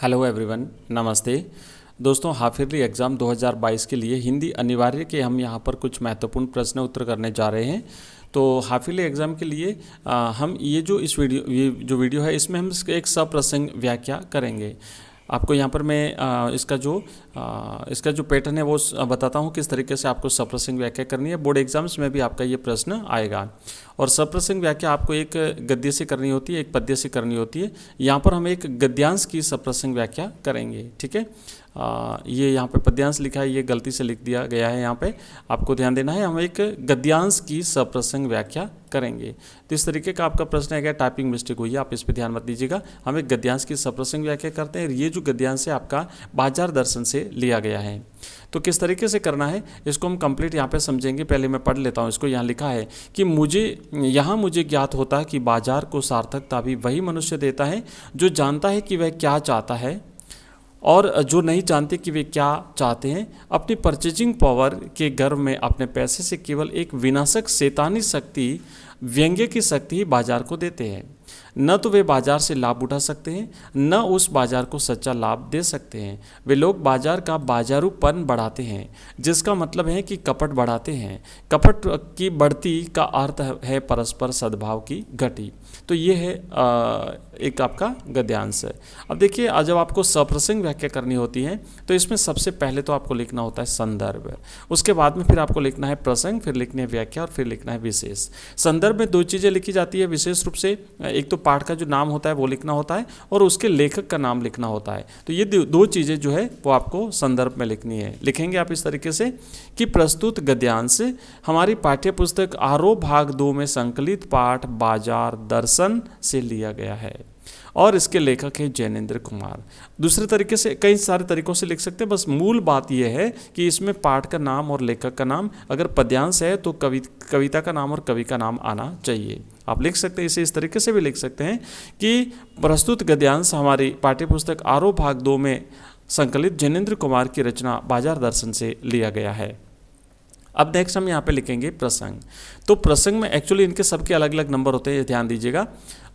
Hello everyone, नमस्ते दोस्तों। Half yearly exam 2022 के लिए हिंदी अनिवार्य के हम यहाँ पर कुछ महत्वपूर्ण प्रश्न उत्तर करने जा रहे हैं। तो हाफ ईयरली एग्ज़ाम के लिए हम ये जो वीडियो है इसमें हम एक सप्रसंग व्याख्या करेंगे। आपको यहाँ पर मैं इसका जो पैटर्न है वो बताता हूँ किस तरीके से आपको सप्रसंग व्याख्या करनी है। बोर्ड एग्जाम्स में भी आपका ये प्रश्न आएगा। और सप्रसंग व्याख्या आपको एक गद्य से करनी होती है, एक पद्य से करनी होती है। यहाँ पर हम एक गद्यांश की सप्रसंग व्याख्या करेंगे, ठीक है। ये यहाँ पे पद्यांश लिखा है, ये गलती से लिख दिया गया है। यहाँ पे आपको ध्यान देना है, हम एक गद्यांश की सप्रसंग व्याख्या करेंगे। तो इस तरीके का आपका प्रश्न है, क्या टाइपिंग मिस्टेक हुई है, आप इस पे ध्यान मत दीजिएगा। हम एक गद्यांश की सप्रसंग व्याख्या करते हैं। ये जो गद्यांश है आपका बाजार दर्शन से लिया गया है। तो किस तरीके से करना है इसको हम कंप्लीट यहाँ पे समझेंगे। पहले मैं पढ़ लेता हूँ इसको। यहाँ लिखा है कि मुझे ज्ञात होता है कि बाजार को सार्थकता भी वही मनुष्य देता है जो जानता है कि वह क्या चाहता है और जो नहीं जानते कि वे क्या चाहते हैं। अपनी परचेजिंग पावर के गर्व में अपने पैसे से केवल एक विनाशक शैतानी शक्ति, व्यंग्य की शक्ति ही बाजार को देते हैं। न तो वे बाजार से लाभ उठा सकते हैं, न उस बाजार को सच्चा लाभ दे सकते हैं। वे लोग बाजार का बाजारूपन बढ़ाते हैं, जिसका मतलब है कि कपट बढ़ाते हैं। कपट की बढ़ती का अर्थ है परस्पर सद्भाव की घटी। तो ये है एक आपका गद्यांश है। अब देखिए, जब आपको सप्रसंग व्याख्या करनी होती है तो इसमें सबसे पहले तो आपको लिखना होता है संदर्भ। उसके बाद में फिर आपको लिखना है प्रसंग, फिर लिखनी है व्याख्या और फिर लिखना है विशेष। संदर्भ में दो चीज़ें लिखी जाती है विशेष रूप से। एक तो पाठ का जो नाम होता है वो लिखना होता है और उसके लेखक का नाम लिखना होता है। तो ये दो चीज़ें जो है वो आपको संदर्भ में लिखनी है। लिखेंगे आप इस तरीके से कि प्रस्तुत गद्यांश हमारी पाठ्य पुस्तक आरोह भाग 2 में संकलित पाठ बाजार दर्शन से लिया गया है और इसके लेखक है जैनेन्द्र कुमार। दूसरे तरीके से कई सारे तरीकों से लिख सकते हैं, बस मूल बात यह है कि इसमें पाठ का नाम और लेखक का नाम, अगर पद्यांश है तो कविता का नाम और कवि का नाम आना चाहिए। आप लिख सकते हैं इसे इस तरीके से भी लिख सकते हैं कि प्रस्तुत गद्यांश हमारी पाठ्यपुस्तक आरोह भाग 2 में संकलित जैनेन्द्र कुमार की रचना बाजार दर्शन से लिया गया है। अब नेक्स्ट हम यहाँ पे लिखेंगे प्रसंग। तो प्रसंग में एक्चुअली इनके सबके अलग अलग नंबर होते हैं, ध्यान दीजिएगा।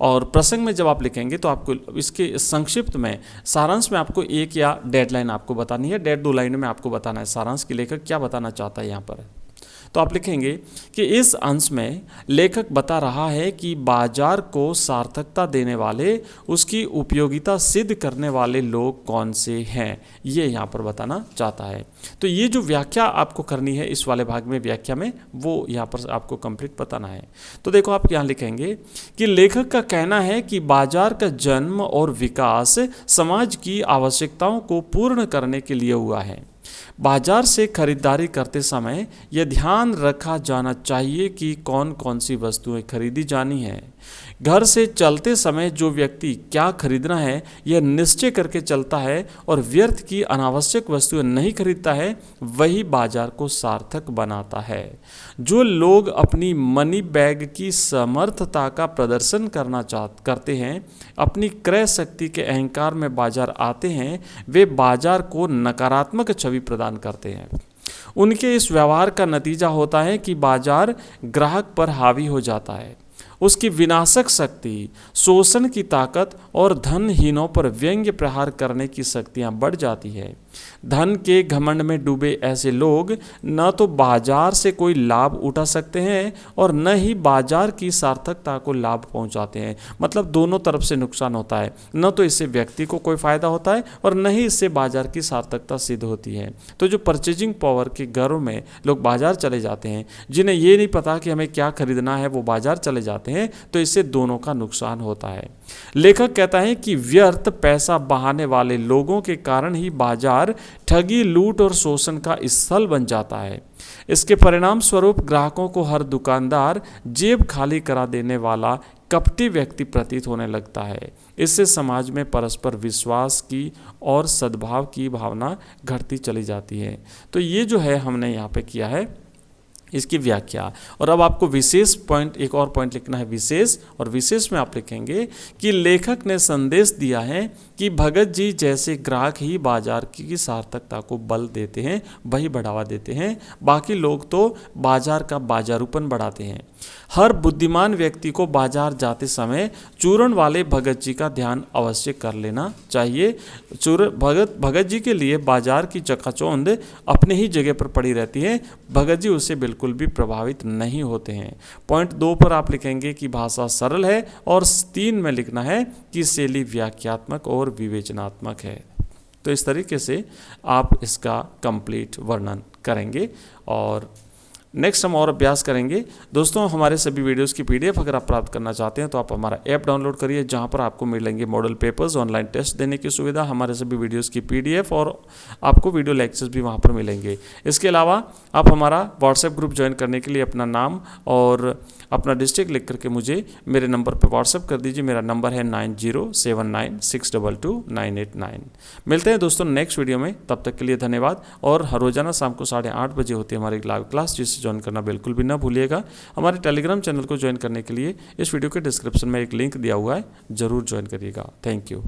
और प्रसंग में जब आप लिखेंगे तो आपको इसके संक्षिप्त में सारांश में आपको एक या डेडलाइन आपको बतानी है। 1.5-2 लाइन में आपको बताना है सारांश की लेखक क्या बताना चाहता है यहाँ पर। तो आप लिखेंगे कि इस अंश में लेखक बता रहा है कि बाजार को सार्थकता देने वाले, उसकी उपयोगिता सिद्ध करने वाले लोग कौन से हैं, ये यहाँ पर बताना चाहता है। तो ये जो व्याख्या आपको करनी है इस वाले भाग में व्याख्या में, वो यहाँ पर आपको कंप्लीट बताना है। तो देखो आप यहाँ लिखेंगे कि लेखक का कहना है कि बाजार का जन्म और विकास समाज की आवश्यकताओं को पूर्ण करने के लिए हुआ है। बाजार से खरीदारी करते समय यह ध्यान रखा जाना चाहिए कि कौन कौन सी वस्तुएं खरीदी जानी है। घर से चलते समय जो व्यक्ति क्या खरीदना है यह निश्चय करके चलता है और व्यर्थ की अनावश्यक वस्तुएं नहीं खरीदता है, वही बाजार को सार्थक बनाता है। जो लोग अपनी मनी बैग की समर्थता का प्रदर्शन करते हैं, अपनी क्रय शक्ति के अहंकार में बाजार आते हैं, वे बाजार को नकारात्मक छवि प्रदान करते हैं। उनके इस व्यवहार का नतीजा होता है कि बाजार ग्राहक पर हावी हो जाता है। उसकी विनाशक शक्ति, शोषण की ताकत और धनहीनों पर व्यंग्य प्रहार करने की शक्तियां बढ़ जाती है। धन के घमंड में डूबे ऐसे लोग न तो बाजार से कोई लाभ उठा सकते हैं और न ही बाजार की सार्थकता को लाभ पहुंचाते हैं। मतलब दोनों तरफ से नुकसान होता है, न तो इससे व्यक्ति को कोई फायदा होता है और न ही इससे बाजार की सार्थकता सिद्ध होती है। तो जो परचेजिंग पावर के गर्व में लोग बाजार चले जाते हैं, जिन्हें ये नहीं पता कि हमें क्या खरीदना है, वो बाजार चले जाते हैं, तो इससे दोनों का नुकसान होता है। लेखक कहता है कि व्यर्थ पैसा बहाने वाले लोगों के कारण ही बाजार ठगी, लूट और शोषण का स्थल बन जाता है। इसके परिणाम स्वरूप ग्राहकों को हर दुकानदार जेब खाली करा देने वाला कपटी व्यक्ति प्रतीत होने लगता है। इससे समाज में परस्पर विश्वास की और सद्भाव की भावना घटती चली जाती है। तो ये जो है हमने यहाँ पे किया है इसकी व्याख्या। और अब आपको विशेष पॉइंट, एक और पॉइंट लिखना है विशेष। और विशेष में आप लिखेंगे कि लेखक ने संदेश दिया है कि भगत जी जैसे ग्राहक ही बाजार की सार्थकता को बल देते हैं, वही बढ़ावा देते हैं। बाकी लोग तो बाजार का बाजारूपन बढ़ाते हैं। हर बुद्धिमान व्यक्ति को बाजार जाते समय चूरण वाले भगत जी का ध्यान अवश्य कर लेना चाहिए। भगत जी के लिए बाजार की चकाचौंध अपने ही जगह पर पड़ी रहती है, भगत जी उससे बिल्कुल भी प्रभावित नहीं होते हैं। पॉइंट 2 पर आप लिखेंगे कि भाषा सरल है, और 3 में लिखना है कि शैली व्याख्यात्मक और विवेचनात्मक है। तो इस तरीके से आप इसका कंप्लीट वर्णन करेंगे, और नेक्स्ट हम और अभ्यास करेंगे। दोस्तों, हमारे सभी वीडियोस की पीडीएफ अगर आप प्राप्त करना चाहते हैं तो आप हमारा ऐप डाउनलोड करिए, जहां पर आपको मिलेंगे मॉडल पेपर्स, ऑनलाइन टेस्ट देने की सुविधा, हमारे सभी वीडियोस की पीडीएफ, और आपको वीडियो लेक्चर्स भी वहां पर मिलेंगे। इसके अलावा आप हमारा व्हाट्सएप ग्रुप ज्वाइन करने के लिए अपना नाम और अपना डिस्ट्रिक्ट लिख करके मुझे मेरे नंबर पर व्हाट्सएप कर दीजिए। मेरा नंबर है 9079622989। मिलते हैं दोस्तों नेक्स्ट वीडियो में, तब तक के लिए धन्यवाद। और हर रोजाना शाम को 8:30 बजे होती है हमारी लाइव क्लास, जिसे ज्वाइन करना बिल्कुल भी ना भूलिएगा। हमारे टेलीग्राम चैनल को ज्वाइन करने के लिए इस वीडियो के डिस्क्रिप्शन में एक लिंक दिया हुआ है, जरूर ज्वाइन करिएगा। Thank you.